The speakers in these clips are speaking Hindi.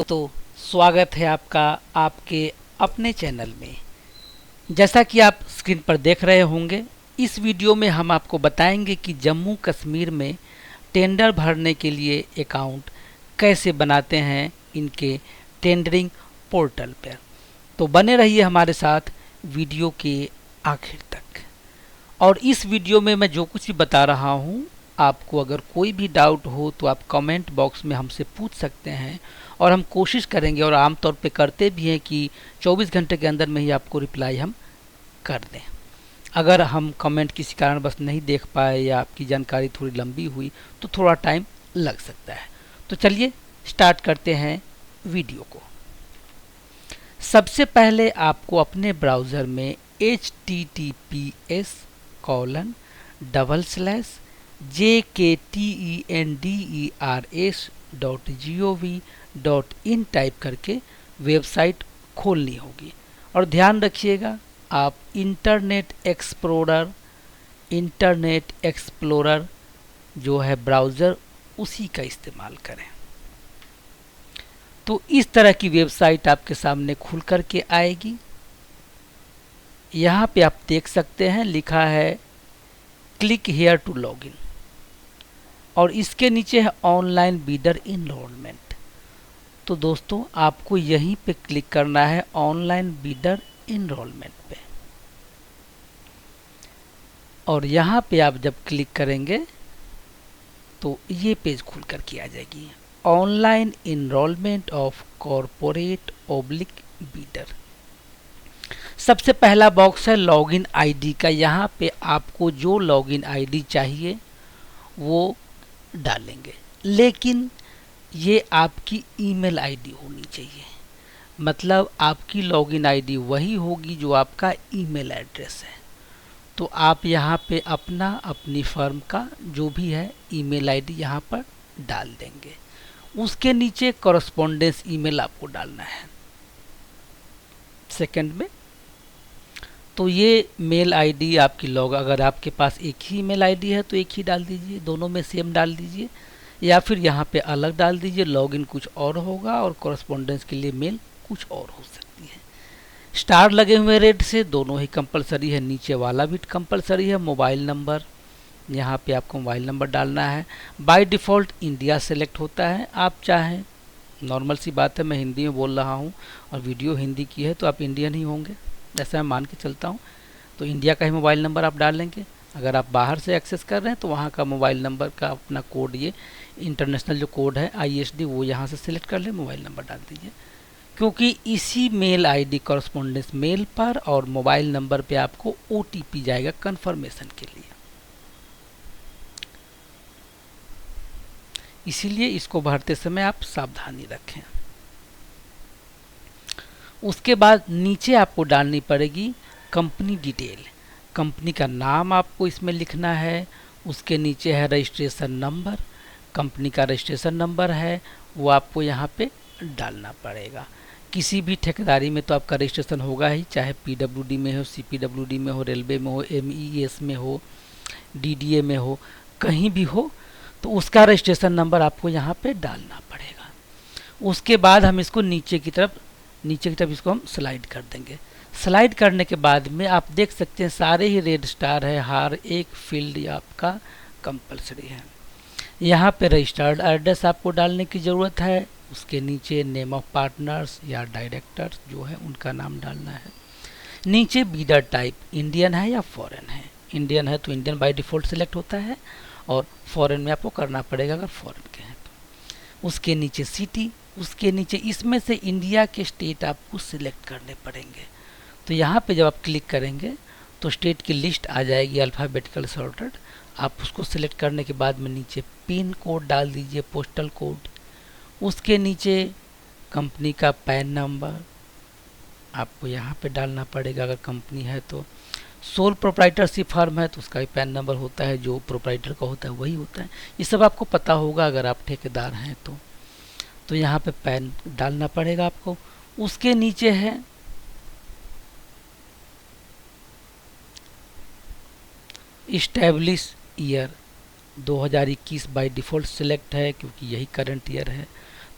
तो स्वागत है आपका आपके अपने चैनल में। जैसा कि आप स्क्रीन पर देख रहे होंगे, इस वीडियो में हम आपको बताएंगे कि जम्मू कश्मीर में टेंडर भरने के लिए अकाउंट कैसे बनाते हैं इनके टेंडरिंग पोर्टल पर। तो बने रहिए हमारे साथ वीडियो के आखिर तक। और इस वीडियो में मैं जो कुछ भी बता रहा हूँ, आपको अगर कोई भी डाउट हो तो आप कमेंट बॉक्स में हमसे पूछ सकते हैं और हम कोशिश करेंगे और आमतौर पे करते भी हैं कि 24 घंटे के अंदर में ही आपको रिप्लाई हम कर दें। अगर हम कमेंट किसी कारणवश नहीं देख पाए या आपकी जानकारी थोड़ी लंबी हुई तो थोड़ा टाइम लग सकता है। तो चलिए स्टार्ट करते हैं वीडियो को। सबसे पहले आपको अपने ब्राउज़र में https://jktenders.gov.in टाइप करके वेबसाइट खोलनी होगी। और ध्यान रखिएगा, आप इंटरनेट एक्सप्लोरर जो है ब्राउज़र उसी का इस्तेमाल करें। तो इस तरह की वेबसाइट आपके सामने खुल करके आएगी। यहाँ पे आप देख सकते हैं लिखा है क्लिक हेयर टू लॉगिन और इसके नीचे है ऑनलाइन बिडर इनरोलमेंट। तो दोस्तों आपको यहीं पे क्लिक करना है ऑनलाइन बिडर इनरोलमेंट पे। और यहाँ पे आप जब क्लिक करेंगे तो ये पेज खुल कर के आ जाएगी, online enrolment of corporate oblique bidder. सबसे पहला बॉक्स है लॉगिन आईडी का। यहाँ पे आपको जो लॉगिन आईडी चाहिए वो डालेंगे, लेकिन ये आपकी ईमेल आईडी होनी चाहिए। मतलब आपकी लॉगिन आईडी वही होगी जो आपका ईमेल एड्रेस है। तो आप यहाँ पे अपनी फर्म का जो भी है ईमेल आईडी यहाँ पर डाल देंगे। उसके नीचे कॉरेस्पॉन्डेंस ईमेल आपको डालना है सेकंड में। तो ये मेल आईडी आपकी अगर आपके पास एक ही ईमेल आईडी है तो एक ही डाल दीजिए, दोनों में सेम डाल दीजिए, या फिर यहाँ पे अलग डाल दीजिए। लॉगिन कुछ और होगा और कॉरेस्पॉन्डेंस के लिए मेल कुछ और हो सकती है। स्टार लगे हुए रेड से दोनों ही कंपलसरी है, नीचे वाला भी कंपलसरी है। मोबाइल नंबर, यहाँ पे आपको मोबाइल नंबर डालना है। बाय डिफ़ॉल्ट इंडिया सेलेक्ट होता है। आप चाहें, नॉर्मल सी बात है, मैं हिंदी में बोल रहा हूँ और वीडियो हिंदी की है तो आप इंडियन ही होंगे, ऐसा मैं मान के चलता हूँ। तो इंडिया का ही मोबाइल नंबर आप डालेंगे। अगर आप बाहर से एक्सेस कर रहे हैं तो वहाँ का मोबाइल नंबर का अपना कोड, ये इंटरनेशनल जो कोड है ISD, वो यहाँ से सिलेक्ट कर ले, मोबाइल नंबर डाल दीजिए। क्योंकि इसी मेल आईडी कॉरेस्पॉन्डेंस मेल पर और मोबाइल नंबर पे आपको OTP जाएगा कन्फर्मेशन के लिए। इसीलिए इसको भरते समय आप सावधानी रखें। उसके बाद नीचे आपको डालनी पड़ेगी कंपनी डिटेल। कंपनी का नाम आपको इसमें लिखना है। उसके नीचे है रजिस्ट्रेशन नंबर, कंपनी का रजिस्ट्रेशन नंबर है वो आपको यहाँ पे डालना पड़ेगा। किसी भी ठेकेदारी में तो आपका रजिस्ट्रेशन होगा ही, चाहे PWD में हो, CPWD में हो, रेलवे में हो, MES में हो, DDA में हो, कहीं भी हो, तो उसका रजिस्ट्रेशन नंबर आपको यहाँ पे डालना पड़ेगा। उसके बाद हम इसको नीचे की तरफ इसको हम स्लाइड कर देंगे। स्लाइड करने के बाद में आप देख सकते हैं सारे ही रेड स्टार है, हर एक फील्ड आपका कंपलसरी है। यहाँ पे रजिस्टर्ड एड्रेस आपको डालने की ज़रूरत है। उसके नीचे नेम ऑफ पार्टनर्स या डायरेक्टर्स जो है उनका नाम डालना है। नीचे बीडर टाइप इंडियन है या फॉरेन है। इंडियन है तो इंडियन बाय डिफ़ॉल्ट सिलेक्ट होता है और फॉरेन में आपको करना पड़ेगा अगर फॉरेन के हैं तो। उसके नीचे सिटी, उसके नीचे इसमें से इंडिया के स्टेट आपको सिलेक्ट करने पड़ेंगे। तो यहाँ पे जब आप क्लिक करेंगे तो स्टेट की लिस्ट आ जाएगी अल्फ़ाबेटिकल सॉर्टेड। आप उसको सिलेक्ट करने के बाद में नीचे पिन कोड डाल दीजिए, पोस्टल कोड। उसके नीचे कंपनी का पैन नंबर आपको यहाँ पे डालना पड़ेगा अगर कंपनी है तो। सोल प्रोप्राइटरशिप फर्म है तो उसका भी पैन नंबर होता है, जो प्रोप्राइटर का होता है वही होता है। ये सब आपको पता होगा अगर आप ठेकेदार हैं तो यहाँ पे पैन डालना पड़ेगा आपको। उसके नीचे है establish year 2021 by default select है क्योंकि यही करंट ईयर है।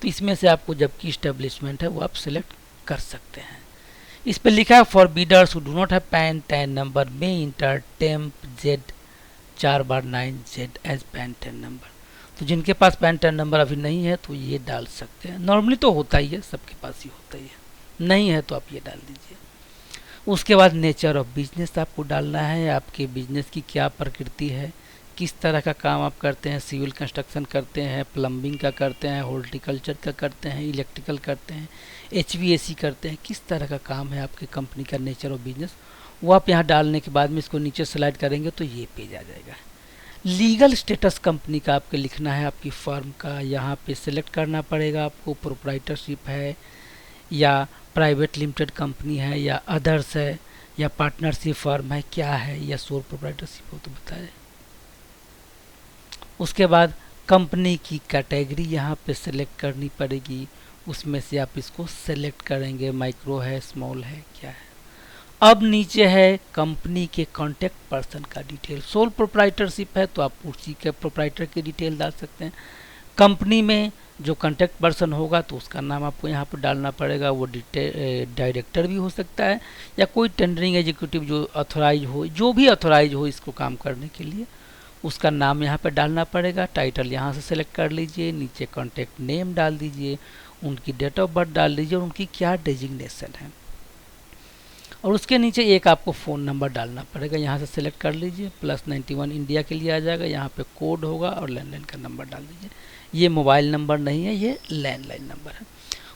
तो इसमें से आपको जब की इस्टेब्लिशमेंट है वो आप सिलेक्ट कर सकते हैं। इस पर लिखा है for bidders who do not have PAN 10 number में enter temp Z 4/9 Z as PAN 10 number. तो जिनके पास पैन 10 नंबर अभी नहीं है तो ये डाल सकते हैं। नॉर्मली तो होता ही है, सबके पास ही होता ही है, नहीं है तो आप ये डाल दीजिए। उसके बाद नेचर ऑफ बिजनेस आपको डालना है, आपके बिजनेस की क्या प्रकृति है, किस तरह का काम आप करते हैं, सिविल कंस्ट्रक्शन करते हैं, प्लम्बिंग का करते हैं, हॉर्टिकल्चर का करते हैं, इलेक्ट्रिकल करते हैं, HVAC करते हैं, किस तरह का काम है आपकी कंपनी का, नेचर ऑफ बिजनेस वो आप यहाँ डालने के बाद में इसको नीचे स्लाइड करेंगे तो ये पेज आ जाएगा। लीगल स्टेटस कंपनी का आपके लिखना है, आपकी फर्म का यहाँ पे सिलेक्ट करना पड़ेगा आपको, प्रोप्राइटरशिप है या प्राइवेट लिमिटेड कंपनी है या अदर्स है या पार्टनरशिप फर्म है, क्या है या सोल प्रोप्राइटरशिप हो तो बताए। उसके बाद कंपनी की कैटेगरी यहाँ पे सिलेक्ट करनी पड़ेगी, उसमें से आप इसको सिलेक्ट करेंगे, माइक्रो है, स्मॉल है, क्या है। अब नीचे है कंपनी के कॉन्टैक्ट पर्सन का डिटेल। सोल प्रोप्राइटरशिप है तो आप उसी के प्रोप्राइटर की डिटेल डाल सकते हैं। कंपनी में जो कॉन्टैक्ट पर्सन होगा तो उसका नाम आपको यहाँ पर डालना पड़ेगा, वो डायरेक्टर भी हो सकता है या कोई टेंडरिंग एग्जीक्यूटिव जो ऑथोराइज हो, जो भी ऑथोराइज हो इसको काम करने के लिए, उसका नाम यहाँ पर डालना पड़ेगा। टाइटल यहाँ से सेलेक्ट कर लीजिए, नीचे कॉन्टैक्ट नेम डाल दीजिए, उनकी डेट ऑफ बर्थ डाल दीजिए और उनकी क्या डेजिग्नेशन है, और उसके नीचे एक आपको फ़ोन नंबर डालना पड़ेगा, यहाँ से सिलेक्ट कर लीजिए। +91 इंडिया के लिए आ जाएगा, यहाँ पे कोड होगा और लैंडलाइन का नंबर डाल दीजिए। ये मोबाइल नंबर नहीं है, ये लैंडलाइन नंबर है।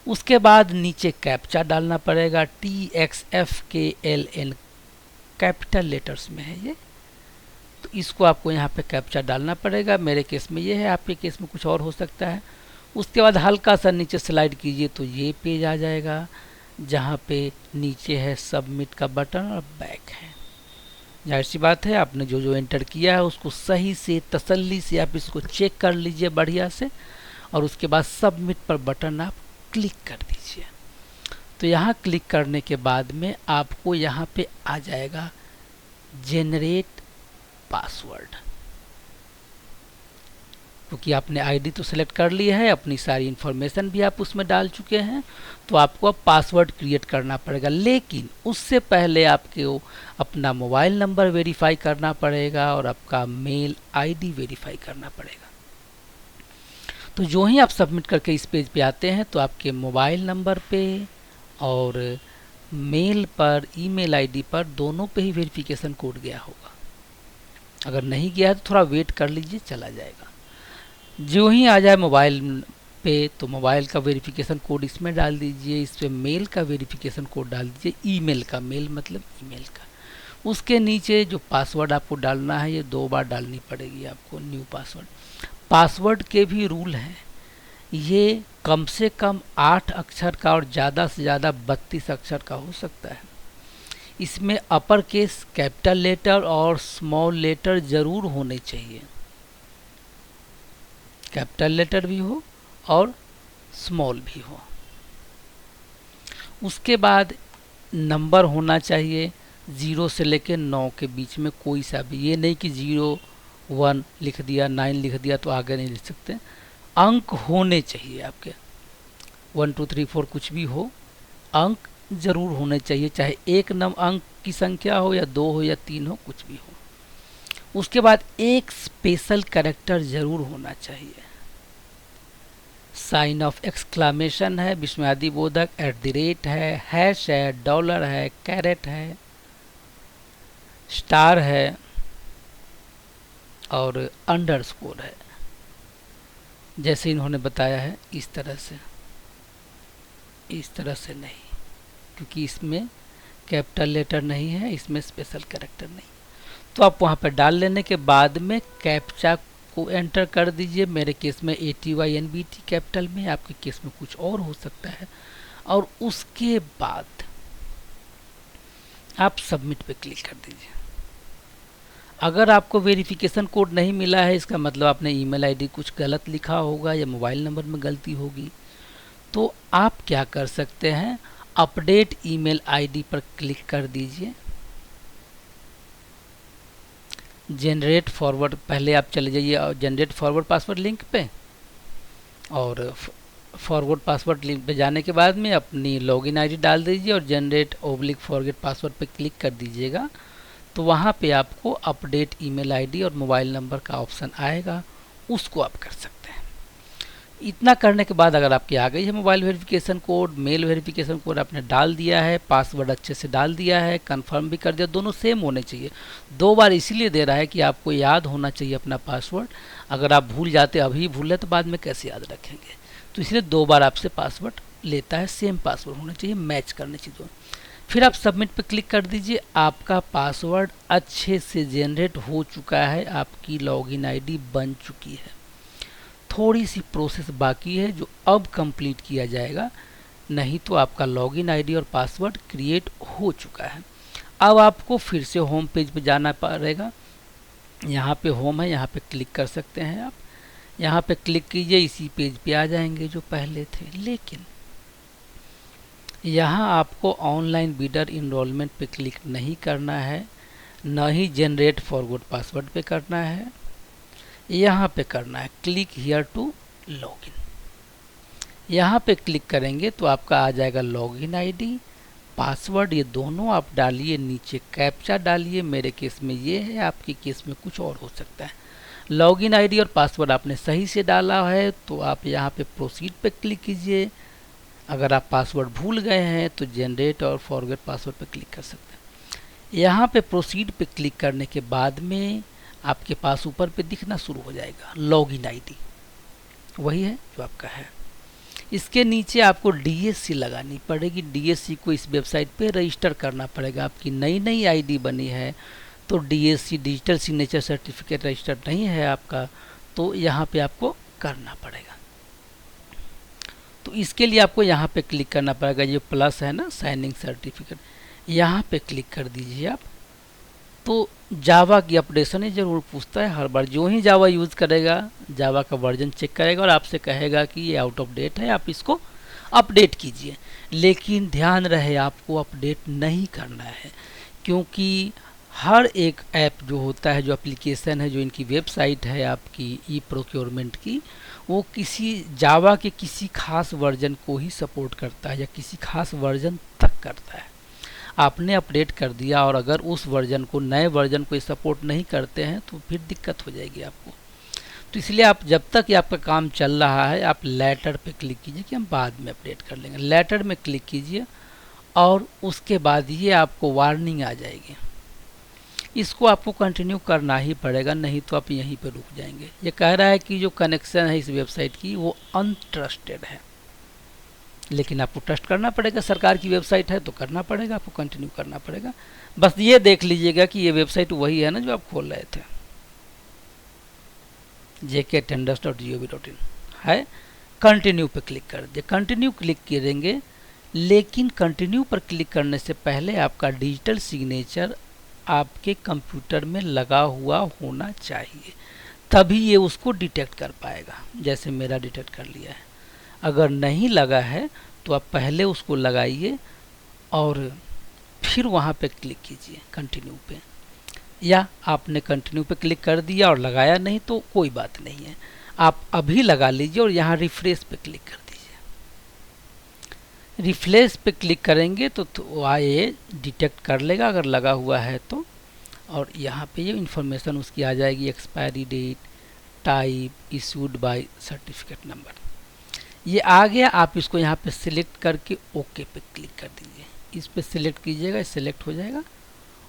उसके बाद नीचे कैप्चा डालना पड़ेगा, TXFKLN कैपिटल लेटर्स में है ये, तो इसको आपको यहाँ पे कैप्चा डालना पड़ेगा। मेरे केस में ये है, आपके केस में कुछ और हो सकता है। उसके बाद हल्का सा नीचे स्लाइड कीजिए तो ये पेज आ जाएगा, जहाँ पे नीचे है सबमिट का बटन और बैक है। जाहिर सी बात है आपने जो जो एंटर किया है उसको सही से तसल्ली से आप इसको चेक कर लीजिए बढ़िया से, और उसके बाद सबमिट पर बटन आप क्लिक कर दीजिए। तो यहाँ क्लिक करने के बाद में आपको यहाँ पे आ जाएगा जेनरेट पासवर्ड, क्योंकि आपने आईडी तो सिलेक्ट कर लिया है, अपनी सारी इन्फॉर्मेशन भी आप उसमें डाल चुके हैं, तो आपको अब पासवर्ड क्रिएट करना पड़ेगा। लेकिन उससे पहले आपको अपना मोबाइल नंबर वेरीफाई करना पड़ेगा और आपका मेल आईडी वेरीफाई करना पड़ेगा। तो जो ही आप सबमिट करके इस पेज पे आते हैं तो आपके मोबाइल नंबर पे और मेल पर, ईमेल आईडी पर, दोनों पे ही वेरिफिकेशन कोड गया होगा। अगर नहीं गया है तो थोड़ा वेट कर लीजिए, चला जाएगा। जो ही आ जाए मोबाइल पे तो मोबाइल का वेरिफिकेशन कोड इसमें डाल दीजिए, इस पे मेल का वेरिफिकेशन कोड डाल दीजिए, ईमेल का, मेल मतलब ईमेल का। उसके नीचे जो पासवर्ड आपको डालना है ये 2 बार डालनी पड़ेगी आपको, न्यू पासवर्ड। पासवर्ड के भी रूल हैं, ये कम से कम 8 अक्षर का और ज़्यादा से ज़्यादा 32 अक्षर का हो सकता है। इसमें अपर केस, कैपिटल लेटर और स्मॉल लेटर ज़रूर होने चाहिए, कैपिटल लेटर भी हो और स्मॉल भी हो। उसके बाद नंबर होना चाहिए 0 से लेकर 9 के बीच में, कोई सा भी, ये नहीं कि 0 1 लिख दिया, 9 लिख दिया तो आगे नहीं लिख सकते। अंक होने चाहिए आपके, 1 2 3 4 कुछ भी हो, अंक ज़रूर होने चाहिए, चाहे एक अंक की संख्या हो या 2 हो या 3 हो, कुछ भी हो। उसके बाद एक स्पेशल कैरेक्टर ज़रूर होना चाहिए, साइन ऑफ एक्सक्लामेशन है, विस्मयादि बोधक, @ है, हैश है, डॉलर है, कैरेट है, स्टार है और अंडरस्कोर है, जैसे इन्होंने बताया है इस तरह से, इस तरह से नहीं, क्योंकि इसमें कैपिटल लेटर नहीं है, इसमें स्पेशल कैरेक्टर नहीं। तो आप वहाँ पर डाल लेने के बाद में कैप्चा को एंटर कर दीजिए। मेरे केस में ATYNBT कैपिटल में, आपके केस में कुछ और हो सकता है, और उसके बाद आप सबमिट पे क्लिक कर दीजिए। अगर आपको वेरिफिकेशन कोड नहीं मिला है, इसका मतलब आपने ईमेल आईडी कुछ गलत लिखा होगा या मोबाइल नंबर में गलती होगी, तो आप क्या कर सकते हैं, अपडेट ईमेल आईडी पर क्लिक कर दीजिए। जनरेट फॉरवर्ड, पहले आप चले जाइए जनरेट फॉरवर्ड पासवर्ड लिंक पे, और फॉरवर्ड पासवर्ड लिंक पे जाने के बाद में अपनी लॉगिन आईडी डाल दीजिए और जनरेट ओब्लिक फॉरगेट पासवर्ड पे क्लिक कर दीजिएगा। तो वहाँ पे आपको अपडेट ईमेल आईडी और मोबाइल नंबर का ऑप्शन आएगा, उसको आप कर सकते हैं। इतना करने के बाद अगर आपकी आ गई है mobile verification code, mail verification code आपने डाल दिया है, पासवर्ड अच्छे से डाल दिया है, कंफर्म भी कर दिया, दोनों सेम होने चाहिए। 2 बार इसीलिए दे रहा है कि आपको याद होना चाहिए अपना पासवर्ड। अगर आप भूल जाते, अभी भूले तो बाद में कैसे याद रखेंगे, तो इसलिए 2 बार आपसे पासवर्ड लेता है, सेम पासवर्ड होना चाहिए, मैच करने चाहिए। फिर आप सबमिट पे क्लिक कर दीजिए। आपका पासवर्ड अच्छे से जनरेट हो चुका है, आपकी लॉगिन आईडी बन चुकी है। थोड़ी सी प्रोसेस बाकी है जो अब कंप्लीट किया जाएगा, नहीं तो आपका लॉगिन आईडी और पासवर्ड क्रिएट हो चुका है। अब आपको फिर से होम पेज पे जाना पड़ेगा। यहाँ पे होम है, यहाँ पे क्लिक कर सकते हैं आप। यहाँ पे क्लिक कीजिए, इसी पेज पे आ जाएंगे जो पहले थे। लेकिन यहाँ आपको ऑनलाइन बिडर इनरोलमेंट पे क्लिक नहीं करना है, न ही जनरेट फॉरगॉट पासवर्ड पे करना है। यहाँ पे करना है क्लिक हियर टू लॉगिन। यहाँ पे क्लिक करेंगे तो आपका आ जाएगा लॉगिन आईडी, पासवर्ड, ये दोनों आप डालिए, नीचे कैप्चा डालिए। मेरे केस में ये है, आपके केस में कुछ और हो सकता है। लॉगिन आईडी और पासवर्ड आपने सही से डाला है तो आप यहाँ पे प्रोसीड पे क्लिक कीजिए। अगर आप पासवर्ड भूल गए हैं तो जनरेट और फॉरगेट पासवर्ड पे क्लिक कर सकते हैं। यहाँ पे प्रोसीड पे क्लिक करने के बाद में आपके पास ऊपर पे दिखना शुरू हो जाएगा लॉगिन आईडी, वही है जो आपका है। इसके नीचे आपको डीएससी लगानी पड़ेगी। डीएससी को इस वेबसाइट पे रजिस्टर करना पड़ेगा। आपकी नई आईडी बनी है तो DSC digital signature certificate register नहीं है आपका, तो यहाँ पे आपको करना पड़ेगा। तो इसके लिए आपको यहाँ पे क्लिक करना पड़ेगा, ये प्लस है ना साइनिंग सर्टिफिकेट, यहाँ पे क्लिक कर दीजिए आप। तो जावा की अपडेशन है, जरूर पूछता है हर बार। जो ही जावा यूज़ करेगा, जावा का वर्जन चेक करेगा और आपसे कहेगा कि ये आउट ऑफ डेट है, आप इसको अपडेट कीजिए। लेकिन ध्यान रहे आपको अपडेट नहीं करना है, क्योंकि हर एक ऐप जो होता है, जो एप्लीकेशन है, जो इनकी वेबसाइट है आपकी ई प्रोक्योरमेंट की, वो किसी जावा के किसी खास वर्जन को ही सपोर्ट करता है या किसी खास वर्जन तक करता है। आपने अपडेट कर दिया और अगर उस वर्जन को, नए वर्जन को सपोर्ट नहीं करते हैं तो फिर दिक्कत हो जाएगी आपको। तो इसलिए आप जब तक ये आपका काम चल रहा है, आप लेटर पे क्लिक कीजिए कि हम बाद में अपडेट कर लेंगे। लेटर में क्लिक कीजिए और उसके बाद ये आपको वार्निंग आ जाएगी। इसको आपको कंटिन्यू करना ही पड़ेगा, नहीं तो आप यहीं पे रुक जाएंगे। ये कह रहा है कि जो कनेक्शन है इस वेबसाइट की वो अनट्रस्टेड है, लेकिन आपको ट्रस्ट करना पड़ेगा। सरकार की वेबसाइट है तो करना पड़ेगा, आपको कंटिन्यू करना पड़ेगा। बस ये देख लीजिएगा कि ये वेबसाइट वही है ना जो आप खोल रहे थे, jktenders.gov.in है। कंटिन्यू पे क्लिक कर दीजिए। कंटिन्यू क्लिक करेंगे, लेकिन कंटिन्यू पर क्लिक करने से पहले आपका डिजिटल सिग्नेचर आपके कंप्यूटर में लगा हुआ होना चाहिए, तभी ये उसको डिटेक्ट कर पाएगा। जैसे मेरा डिटेक्ट कर लिया है। अगर नहीं लगा है तो आप पहले उसको लगाइए और फिर वहाँ पे क्लिक कीजिए कंटिन्यू पे। या आपने कंटिन्यू पे क्लिक कर दिया और लगाया नहीं तो कोई बात नहीं है, आप अभी लगा लीजिए और यहाँ रिफ्रेश पे क्लिक कर दीजिए। रिफ्रेश पे क्लिक करेंगे तो ये डिटेक्ट कर लेगा अगर लगा हुआ है तो, और यहाँ पे ये इन्फॉर्मेशन उसकी आ जाएगी, expiry date, type, issued by, certificate number. ये आ गया। आप इसको यहाँ पे सिलेक्ट करके ओके पे क्लिक कर दीजिए। इस पे सिलेक्ट कीजिएगा, सिलेक्ट हो जाएगा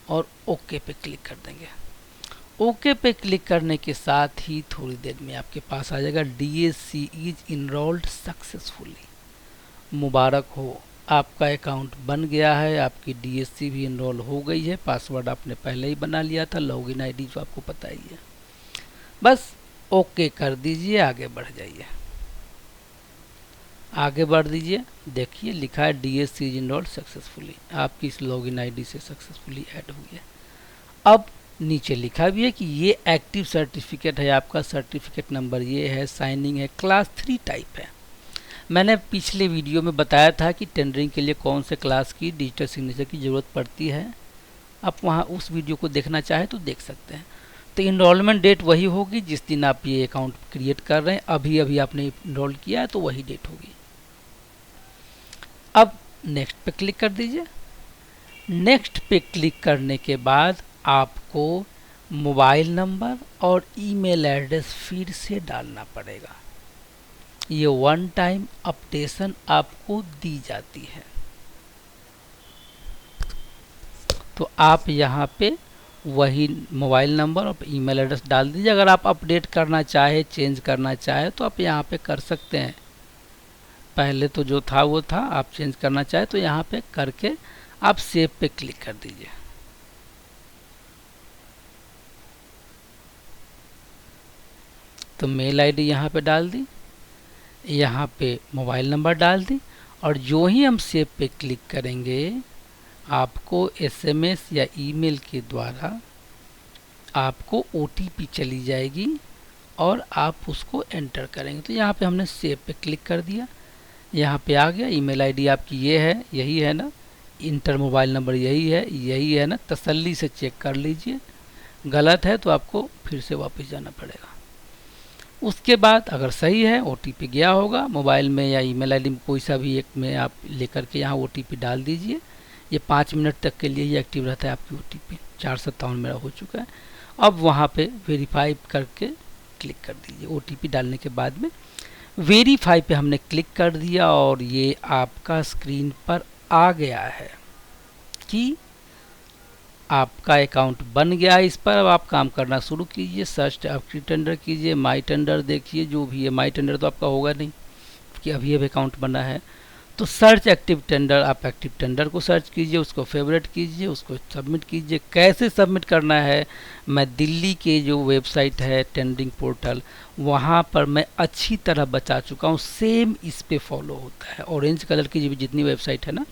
और ओके पे क्लिक कर देंगे। ओके पे क्लिक करने के साथ ही थोड़ी देर में आपके पास आ जाएगा डीएससी इज इनरोल्ड सक्सेसफुली। मुबारक हो, आपका अकाउंट बन गया है, आपकी डीएससी भी इनरोल हो गई है। पासवर्ड आपने पहले ही बना लिया था, लॉगिन आईडी जो आपको पता ही है। बस ओके कर दीजिए, आगे बढ़ जाइए। आगे बढ़ दीजिए, देखिए लिखा है डीएससी इज इनरोल्ड सक्सेसफुली, आपकी इस लॉगिन आईडी से सक्सेसफुली ऐड हुई है। अब नीचे लिखा भी है कि ये एक्टिव सर्टिफिकेट है, आपका सर्टिफिकेट नंबर ये है, साइनिंग है, क्लास 3 टाइप है। मैंने पिछले वीडियो में बताया था कि टेंडरिंग के लिए कौन से क्लास की डिजिटल सिग्नेचर की ज़रूरत पड़ती है। आप वहाँ उस वीडियो को देखना चाहे तो देख सकते हैं। तो इनरोलमेंट डेट वही होगी जिस दिन आप ये अकाउंट क्रिएट कर रहे हैं, अभी अभी आपने इनरोल किया है तो वही डेट होगी। अब नेक्स्ट पे क्लिक कर दीजिए। नेक्स्ट पे क्लिक करने के बाद आपको मोबाइल नंबर और ईमेल एड्रेस फिर से डालना पड़ेगा। ये वन टाइम अपडेशन आपको दी जाती है। तो आप यहाँ पे वही मोबाइल नंबर और ईमेल एड्रेस डाल दीजिए। अगर आप अपडेट करना चाहे, चेंज करना चाहे तो आप यहाँ पे कर सकते हैं। पहले तो जो था वो था, आप चेंज करना चाहे तो यहाँ पे करके आप सेव पे क्लिक कर दीजिए। तो मेल आईडी यहाँ पे डाल दी, यहाँ पे मोबाइल नंबर डाल दी, और जो ही हम सेव पे क्लिक करेंगे आपको एसएमएस या ईमेल के द्वारा आपको ओटीपी चली जाएगी और आप उसको एंटर करेंगे। तो यहाँ पे हमने सेव पे क्लिक कर दिया, यहाँ पे आ गया। ईमेल आईडी आपकी ये है, यही है ना, इंटर मोबाइल नंबर यही है ना, तसल्ली से चेक कर लीजिए। गलत है तो आपको फिर से वापस जाना पड़ेगा। उसके बाद अगर सही है, ओटीपी गया होगा मोबाइल में या ईमेल आईडी में, कोई सा भी एक में आप लेकर के यहाँ ओटीपी डाल दीजिए। ये 5 मिनट तक के लिए ही एक्टिव रहता है आपकी ओटीपी। 457 मेरा हो चुका है। अब वहाँ पे वेरीफाई करके क्लिक कर दीजिए। ओटीपी डालने के बाद में वेरीफाई पे हमने क्लिक कर दिया और ये आपका स्क्रीन पर आ गया है कि आपका अकाउंट बन गया है। इस पर अब आप काम करना शुरू कीजिए। सर्च एक्टिव टेंडर कीजिए, माई टेंडर देखिए, जो भी है। माई टेंडर तो आपका होगा नहीं कि अभी अकाउंट बना है। तो सर्च एक्टिव टेंडर, आप एक्टिव टेंडर को सर्च कीजिए, उसको फेवरेट कीजिए, उसको सबमिट कीजिए। कैसे सबमिट करना है, मैं दिल्ली के जो वेबसाइट है टेंडरिंग पोर्टल, वहाँ पर मैं अच्छी तरह बता चुका हूँ। सेम इस पे फॉलो होता है। ऑरेंज कलर की जो जितनी वेबसाइट है ना,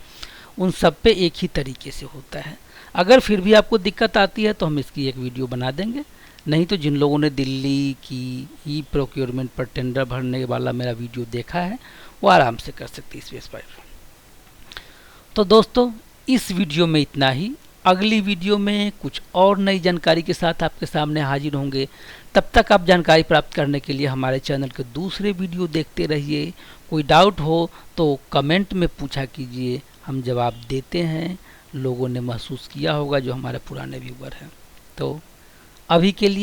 उन सब पे एक ही तरीके से होता है। अगर फिर भी आपको दिक्कत आती है तो हम इसकी एक वीडियो बना देंगे। नहीं तो जिन लोगों ने दिल्ली की ई प्रोक्योरमेंट पर टेंडर भरने वाला मेरा वीडियो देखा है वो आराम से कर सकते हैं इस वेबसाइट पर। तो दोस्तों इस वीडियो में इतना ही। अगली वीडियो में कुछ और नई जानकारी के साथ आपके सामने हाजिर होंगे। तब तक आप जानकारी प्राप्त करने के लिए हमारे चैनल के दूसरे वीडियो देखते रहिए। कोई डाउट हो तो कमेंट में पूछा कीजिए, हम जवाब देते हैं। लोगों ने महसूस किया होगा जो हमारे पुराने व्यूवर हैं। तो अभी के लिए